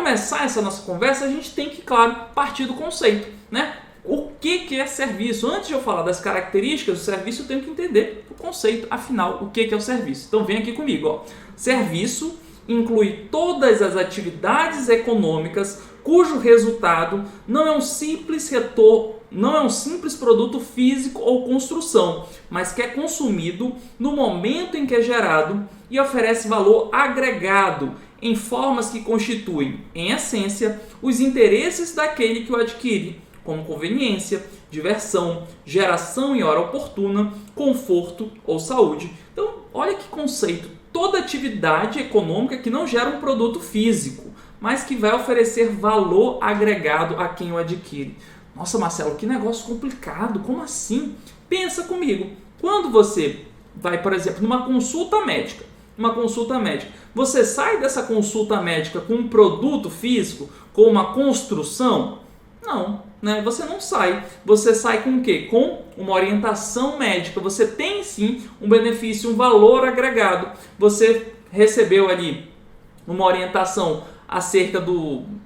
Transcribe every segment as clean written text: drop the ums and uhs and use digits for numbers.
começar essa nossa conversa, a gente tem que, claro, partir do conceito, né? O que é serviço? Antes de eu falar das características do serviço, eu tenho que entender o conceito, afinal, o que é o serviço. Então vem aqui comigo, ó. Serviço inclui todas as atividades econômicas cujo resultado não é um simples produto físico ou construção, mas que é consumido no momento em que é gerado e oferece valor agregado em formas que constituem, em essência, os interesses daquele que o adquire, como conveniência, diversão, geração em hora oportuna, conforto ou saúde. Então, olha que conceito. Toda atividade econômica que não gera um produto físico, mas que vai oferecer valor agregado a quem o adquire. Nossa, Marcelo, que negócio complicado. Como assim? Pensa comigo. Quando você vai, por exemplo, numa consulta médica, você sai dessa consulta médica com um produto físico, com uma construção? Não, né? Você não sai. Você sai com o quê? Com uma orientação médica. Você tem sim um benefício, um valor agregado. Você recebeu ali uma orientação acerca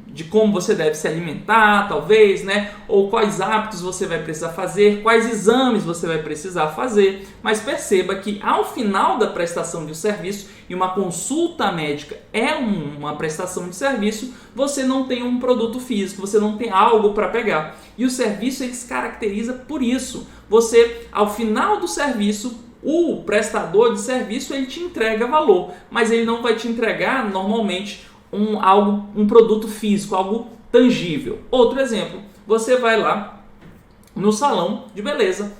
de como você deve se alimentar, talvez, né? Ou quais hábitos você vai precisar fazer, quais exames você vai precisar fazer. Mas perceba que ao final da prestação de um serviço, e uma consulta médica é uma prestação de serviço, você não tem um produto físico, você não tem algo para pegar. E o serviço ele se caracteriza por isso. Você, ao final do serviço, o prestador de serviço ele te entrega valor, mas ele não vai te entregar normalmente um produto físico, algo tangível. Outro exemplo, você vai lá no salão de beleza,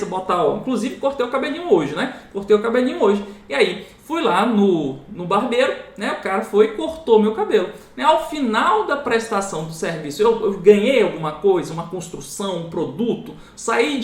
botar, ó, inclusive cortei o cabelinho hoje, e aí fui lá no barbeiro, né, o cara foi e cortou meu cabelo, né, ao final da prestação do serviço, eu ganhei alguma coisa, uma construção, um produto, saí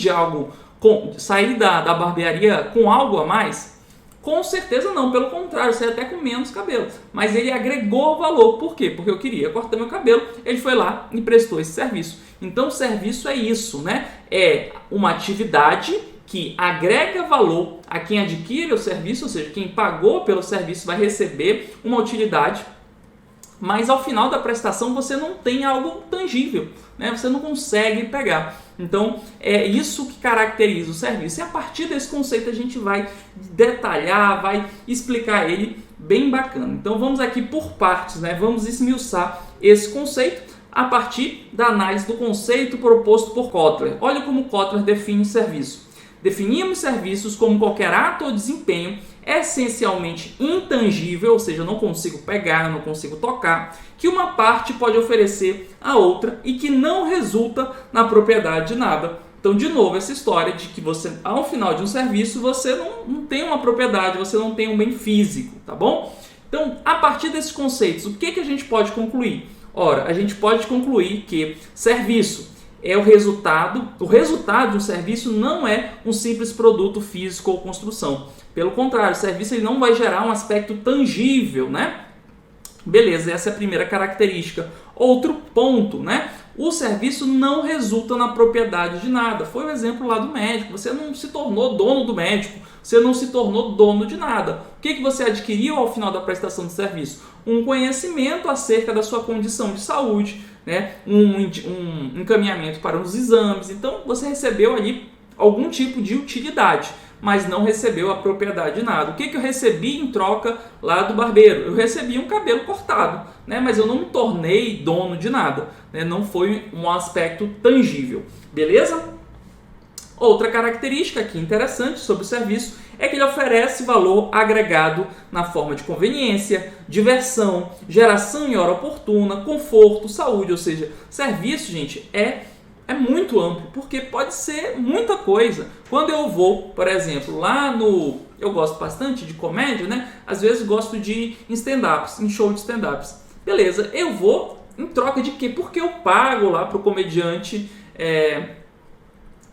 da barbearia com algo a mais? Com certeza não, pelo contrário, saí até com menos cabelo. Mas ele agregou valor. Por quê? Porque eu queria cortar meu cabelo, ele foi lá e prestou esse serviço. Então, o serviço é isso, né? É uma atividade que agrega valor a quem adquire o serviço, ou seja, quem pagou pelo serviço vai receber uma utilidade, mas ao final da prestação você não tem algo tangível, né? Você não consegue pegar. Então, é isso que caracteriza o serviço. E a partir desse conceito a gente vai detalhar, vai explicar ele bem bacana. Então, vamos aqui por partes, né? Vamos esmiuçar esse conceito a partir da análise do conceito proposto por Kotler. Olha como Kotler define o serviço. Definimos serviços como qualquer ato ou desempenho essencialmente intangível, ou seja, eu não consigo pegar, eu não consigo tocar, que uma parte pode oferecer à outra e que não resulta na propriedade de nada. Então, de novo, essa história de que você, ao final de um serviço, você não tem uma propriedade, você não tem um bem físico, tá bom? Então, a partir desses conceitos, o que a gente pode concluir? Ora, a gente pode concluir que serviço é o resultado de um serviço não é um simples produto físico ou construção. Pelo contrário, o serviço ele não vai gerar um aspecto tangível, né? Beleza, essa é a primeira característica. Outro ponto, né? O serviço não resulta na propriedade de nada. Foi o exemplo lá do médico. Você não se tornou dono do médico, você não se tornou dono de nada. O que você adquiriu ao final da prestação de serviço? Um conhecimento acerca da sua condição de saúde, né? Um encaminhamento para os exames. Então, você recebeu ali algum tipo de utilidade, mas não recebeu a propriedade de nada. O que eu recebi em troca lá do barbeiro? Eu recebi um cabelo cortado, né? Mas eu não me tornei dono de nada, né? Não foi um aspecto tangível, beleza? Outra característica aqui interessante sobre o serviço é que ele oferece valor agregado na forma de conveniência, diversão, geração em hora oportuna, conforto, saúde, ou seja, serviço, gente, é muito amplo, porque pode ser muita coisa. Quando eu vou, por exemplo, eu gosto bastante de comédia, né? Às vezes gosto de ir em stand-ups, em show de stand-ups. Beleza, eu vou em troca de quê? Porque eu pago lá para o comediante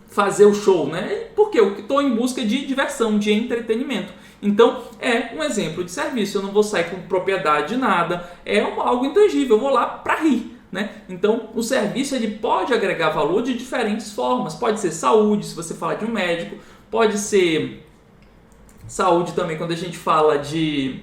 fazer o show, né? Porque eu estou em busca de diversão, de entretenimento. Então, é um exemplo de serviço. Eu não vou sair com propriedade de nada, é algo intangível, eu vou lá para rir, né? Então, o serviço ele pode agregar valor de diferentes formas. Pode ser saúde, se você falar de um médico. Pode ser saúde também quando a gente fala de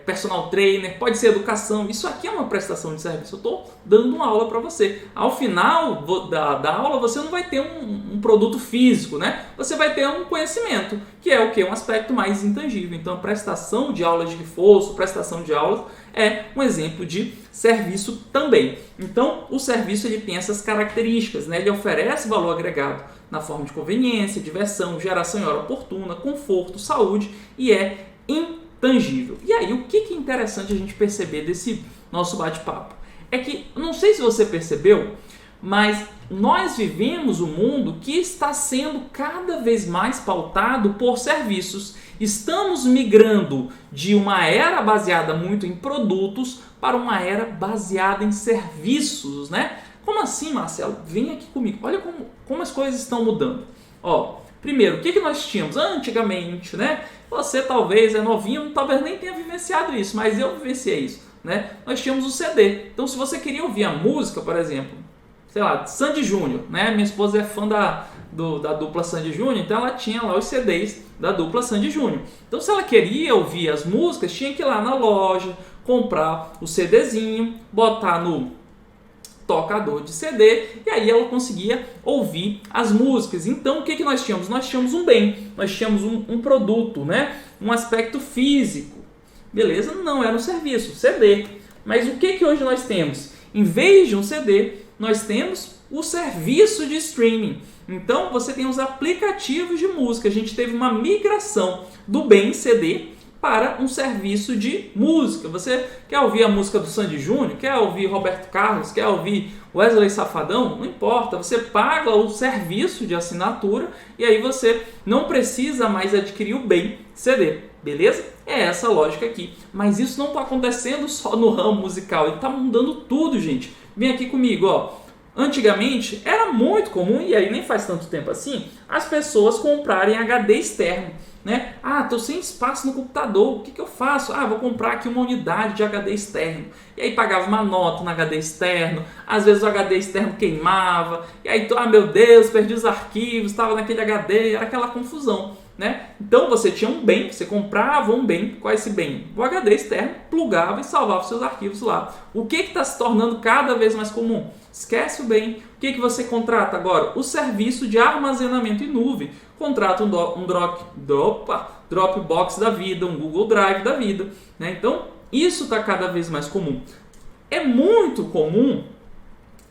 personal trainer, pode ser educação. Isso aqui é uma prestação de serviço. Eu estou dando uma aula para você. Ao final da aula, você não vai ter um produto físico, né? Você vai ter um conhecimento, que é o quê? Um aspecto mais intangível. Então, a prestação de aulas de reforço, prestação de aulas é um exemplo de serviço também. Então, o serviço ele tem essas características, né? Ele oferece valor agregado na forma de conveniência, diversão, geração em hora oportuna, conforto, saúde e é intangível. E aí, o que é interessante a gente perceber desse nosso bate-papo? É que, não sei se você percebeu, mas nós vivemos um mundo que está sendo cada vez mais pautado por serviços. Estamos migrando de uma era baseada muito em produtos para uma era baseada em serviços, né? Como assim, Marcelo? Vem aqui comigo. Olha como as coisas estão mudando. Ó, primeiro, o que nós tínhamos antigamente, né? Você talvez é novinho, talvez nem tenha vivenciado isso, mas eu vivenciei isso, né? Nós tínhamos o CD. Então, se você queria ouvir a música, por exemplo, sei lá, Sandy Júnior, né? Minha esposa é fã da dupla Sandy Júnior, então ela tinha lá os CDs da dupla Sandy Júnior. Então, se ela queria ouvir as músicas, tinha que ir lá na loja, comprar o CDzinho, botar no tocador de CD e aí ela conseguia ouvir as músicas. Então, o que nós tínhamos? Nós tínhamos um bem, nós tínhamos um produto, né? Um aspecto físico. Beleza? Não era um serviço, CD. Mas o que hoje nós temos? Em vez de um CD, nós temos o serviço de streaming. Então, você tem os aplicativos de música. A gente teve uma migração do bem CD para um serviço de música. Você quer ouvir a música do Sandy Júnior? Quer ouvir Roberto Carlos? Quer ouvir Wesley Safadão? Não importa, você paga o serviço de assinatura e aí você não precisa mais adquirir o bem CD, beleza? É essa a lógica aqui. Mas isso não está acontecendo só no ramo musical, ele está mudando tudo, gente. Vem aqui comigo, ó. Antigamente era muito comum, e aí nem faz tanto tempo assim, as pessoas comprarem HD externo. Né? Ah, estou sem espaço no computador, o que eu faço? Ah, vou comprar aqui uma unidade de HD externo. E aí pagava uma nota no HD externo, às vezes o HD externo queimava, e aí, meu Deus, perdi os arquivos, estava naquele HD, era aquela confusão. Né? Então você tinha um bem, você comprava um bem, qual é esse bem? O HD externo, plugava e salvava os seus arquivos lá. O que está se tornando cada vez mais comum? Esquece o bem. O que você contrata agora? O serviço de armazenamento em nuvem. Contrata um Dropbox da vida, um Google Drive da vida. Né? Então, isso está cada vez mais comum. É muito comum,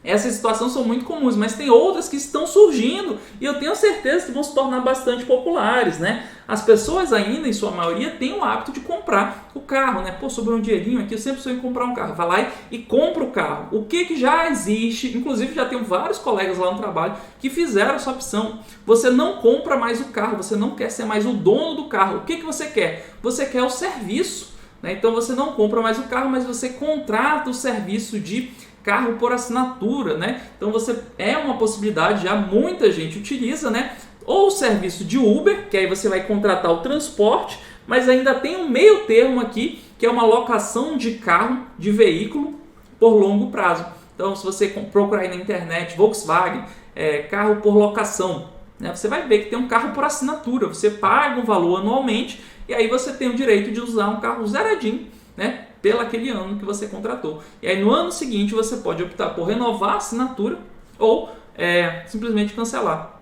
essas situações são muito comuns, mas tem outras que estão surgindo e eu tenho certeza que vão se tornar bastante populares. Né? As pessoas ainda, em sua maioria, têm o hábito de comprar o carro. Né? Pô, sobrou um dinheirinho aqui, eu sempre sonho em comprar um carro. Vai lá e compra o carro. O que já existe, inclusive já tenho vários colegas lá no trabalho que fizeram essa opção. Você não compra mais o carro, você não quer ser mais o dono do carro. O que você quer? Você quer o serviço. Né? Então você não compra mais o carro, mas você contrata o serviço de carro por assinatura, né? Então é uma possibilidade, já muita gente utiliza, né? Ou o serviço de Uber, que aí você vai contratar o transporte, mas ainda tem um meio termo aqui, que é uma locação de carro, de veículo, por longo prazo. Então, se você procurar aí na internet, Volkswagen, carro por locação, né? Você vai ver que tem um carro por assinatura, você paga um valor anualmente, e aí você tem o direito de usar um carro zeradinho, né? Pelo aquele ano que você contratou. E aí no ano seguinte você pode optar por renovar a assinatura ou simplesmente cancelar.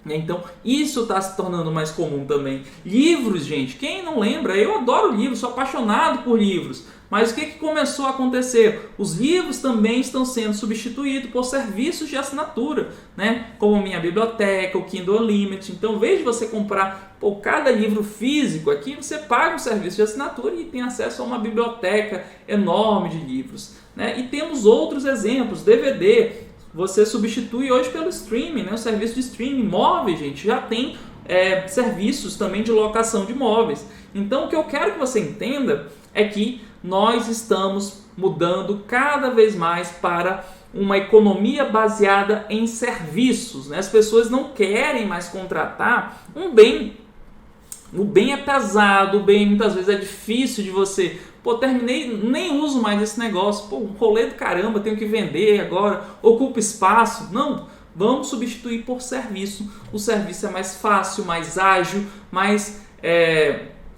Então isso está se tornando mais comum também. Livros, gente, quem não lembra? Eu adoro livros, sou apaixonado por livros. Mas o que começou a acontecer? Os livros também estão sendo substituídos por serviços de assinatura, né? Como Minha Biblioteca, o Kindle Unlimited. Então, em vez de você comprar cada livro físico aqui, você paga um serviço de assinatura e tem acesso a uma biblioteca enorme de livros. Né? E temos outros exemplos, DVD. Você substitui hoje pelo streaming, né? O serviço de streaming. Móveis, gente, já tem serviços também de locação de móveis. Então, o que eu quero que você entenda é que nós estamos mudando cada vez mais para uma economia baseada em serviços. Né? As pessoas não querem mais contratar um bem. O bem é pesado, o bem muitas vezes é difícil de você... Pô, terminei, nem uso mais esse negócio. Pô, um rolê do caramba, tenho que vender agora, ocupa espaço. Não, vamos substituir por serviço. O serviço é mais fácil, mais ágil, mais...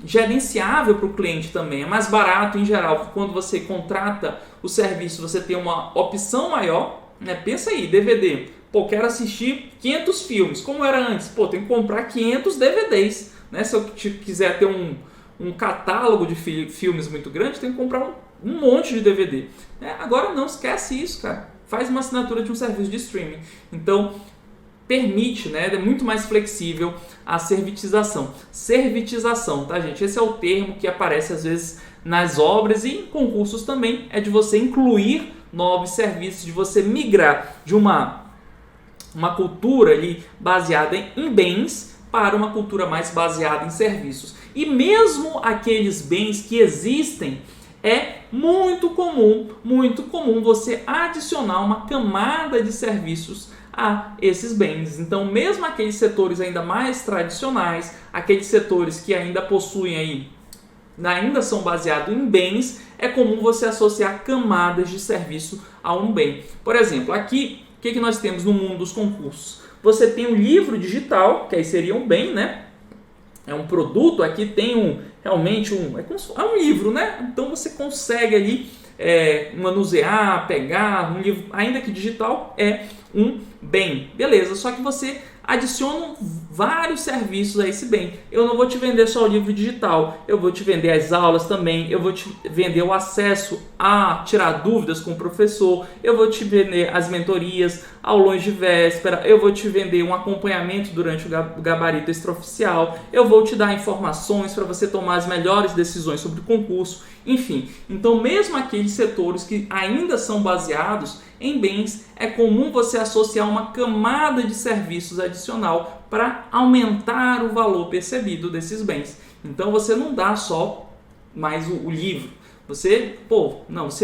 gerenciável para o cliente também, é mais barato em geral. Quando você contrata o serviço, você tem uma opção maior, né? Pensa aí, DVD, pô, quero assistir 500 filmes, como era antes, pô, tem que comprar 500 DVDs, né? Se eu quiser ter um catálogo de filmes muito grande, tem que comprar um monte de DVD. Agora não, esquece isso, cara. Faz uma assinatura de um serviço de streaming. Então, permite, né? É muito mais flexível a servitização. Servitização, tá, gente? Esse é o termo que aparece às vezes nas obras e em concursos também. É de você incluir novos serviços, de você migrar de uma cultura ali baseada em bens para uma cultura mais baseada em serviços. E mesmo aqueles bens que existem, é muito comum você adicionar uma camada de serviços a esses bens. Então, mesmo aqueles setores ainda mais tradicionais, aqueles setores que ainda possuem aí, ainda são baseados em bens, é comum você associar camadas de serviço a um bem. Por exemplo, aqui, o que nós temos no mundo dos concursos? Você tem um livro digital, que aí seria um bem, né? É um produto, aqui tem realmente é um livro, né? Então você consegue ali manusear, pegar um livro, ainda que digital, é um bem. Beleza, só que você adiciona vários serviços a esse bem. Eu não vou te vender só o livro digital, eu vou te vender as aulas também, eu vou te vender o acesso a tirar dúvidas com o professor, eu vou te vender as mentorias, aulões de véspera, eu vou te vender um acompanhamento durante o gabarito extraoficial, eu vou te dar informações para você tomar as melhores decisões sobre o concurso, enfim. Então, mesmo aqueles setores que ainda são baseados em bens, é comum você associar uma camada de serviços adicional para aumentar o valor percebido desses bens. Então você não dá só mais o livro. Você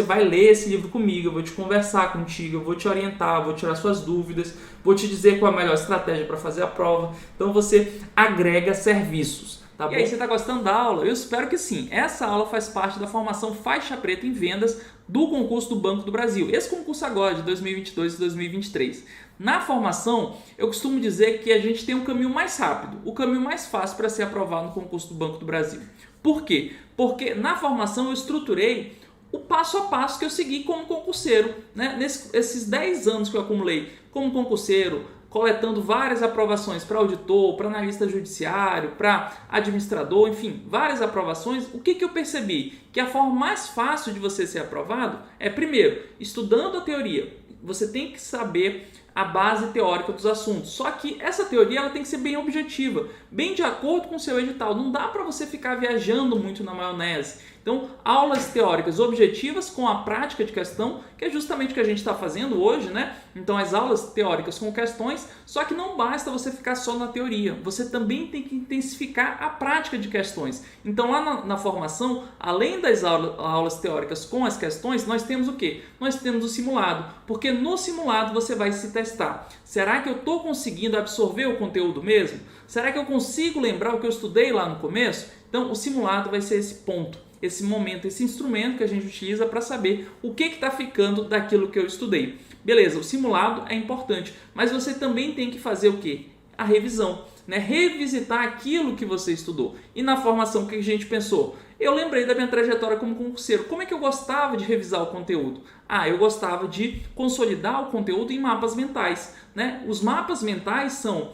vai ler esse livro comigo, eu vou te conversar contigo, eu vou te orientar, vou tirar suas dúvidas, vou te dizer qual a melhor estratégia para fazer a prova. Então você agrega serviços. Tá bom? E aí, você está gostando da aula? Eu espero que sim. Essa aula faz parte da formação Faixa Preta em Vendas do concurso do Banco do Brasil. Esse concurso agora, de 2022 e 2023. Na formação, eu costumo dizer que a gente tem um caminho mais rápido, o caminho mais fácil para ser aprovado no concurso do Banco do Brasil. Por quê? Porque na formação eu estruturei o passo a passo que eu segui como concurseiro, né? Esses 10 anos que eu acumulei como concurseiro, coletando várias aprovações para auditor, para analista judiciário, para administrador, enfim, várias aprovações. O que eu percebi? Que a forma mais fácil de você ser aprovado é, primeiro, estudando a teoria. Você tem que saber a base teórica dos assuntos. Só que essa teoria ela tem que ser bem objetiva, bem de acordo com o seu edital. Não dá para você ficar viajando muito na maionese. Então, aulas teóricas objetivas com a prática de questão, que é justamente o que a gente está fazendo hoje, né? Então, as aulas teóricas com questões, só que não basta você ficar só na teoria. Você também tem que intensificar a prática de questões. Então, lá na formação, além das aulas teóricas com as questões, nós temos o quê? Nós temos o simulado, porque no simulado você vai se testar. Será que eu estou conseguindo absorver o conteúdo mesmo? Será que eu consigo lembrar o que eu estudei lá no começo? Então, o simulado vai ser esse ponto, esse momento, esse instrumento que a gente utiliza para saber o que está ficando daquilo que eu estudei. Beleza, o simulado é importante, mas você também tem que fazer o quê? A revisão, né? Revisitar aquilo que você estudou. E na formação, o que a gente pensou? Eu lembrei da minha trajetória como concurseiro. Como é que eu gostava de revisar o conteúdo? Eu gostava de consolidar o conteúdo em mapas mentais, né? Os mapas mentais são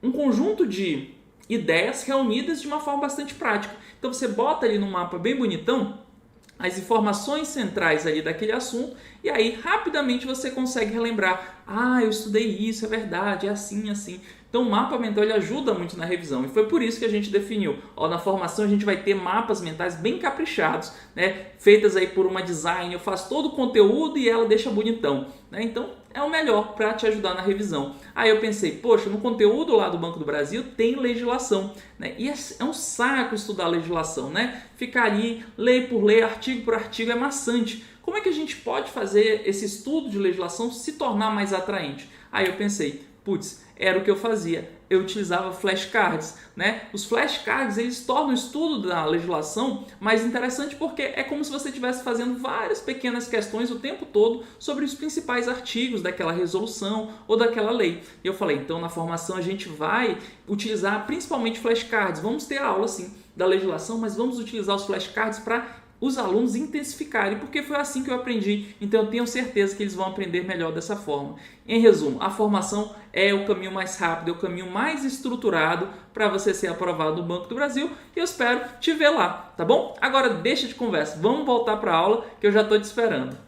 um conjunto de ideias reunidas de uma forma bastante prática. Então você bota ali no mapa bem bonitão as informações centrais ali daquele assunto e aí rapidamente você consegue relembrar. Eu estudei isso, é verdade, é assim, assim. Então o mapa mental ele ajuda muito na revisão e foi por isso que a gente definiu. Na formação a gente vai ter mapas mentais bem caprichados, né? Feitas aí por uma design, eu faço todo o conteúdo e ela deixa bonitão, né? Então é o melhor para te ajudar na revisão. Aí eu pensei, poxa, no conteúdo lá do Banco do Brasil tem legislação, né? E é um saco estudar legislação, né? Ficar ali, lei por lei, artigo por artigo é maçante. Como é que a gente pode fazer esse estudo de legislação se tornar mais atraente? Aí eu pensei, era o que eu fazia. Eu utilizava flashcards, né? Os flashcards, eles tornam o estudo da legislação mais interessante porque é como se você estivesse fazendo várias pequenas questões o tempo todo sobre os principais artigos daquela resolução ou daquela lei. E eu falei, então na formação a gente vai utilizar principalmente flashcards. Vamos ter aula, sim, da legislação, mas vamos utilizar os flashcards para os alunos intensificarem, porque foi assim que eu aprendi, então eu tenho certeza que eles vão aprender melhor dessa forma. Em resumo, a formação é o caminho mais rápido, é o caminho mais estruturado para você ser aprovado no Banco do Brasil e eu espero te ver lá, tá bom? Agora deixa de conversa, vamos voltar para a aula que eu já estou te esperando.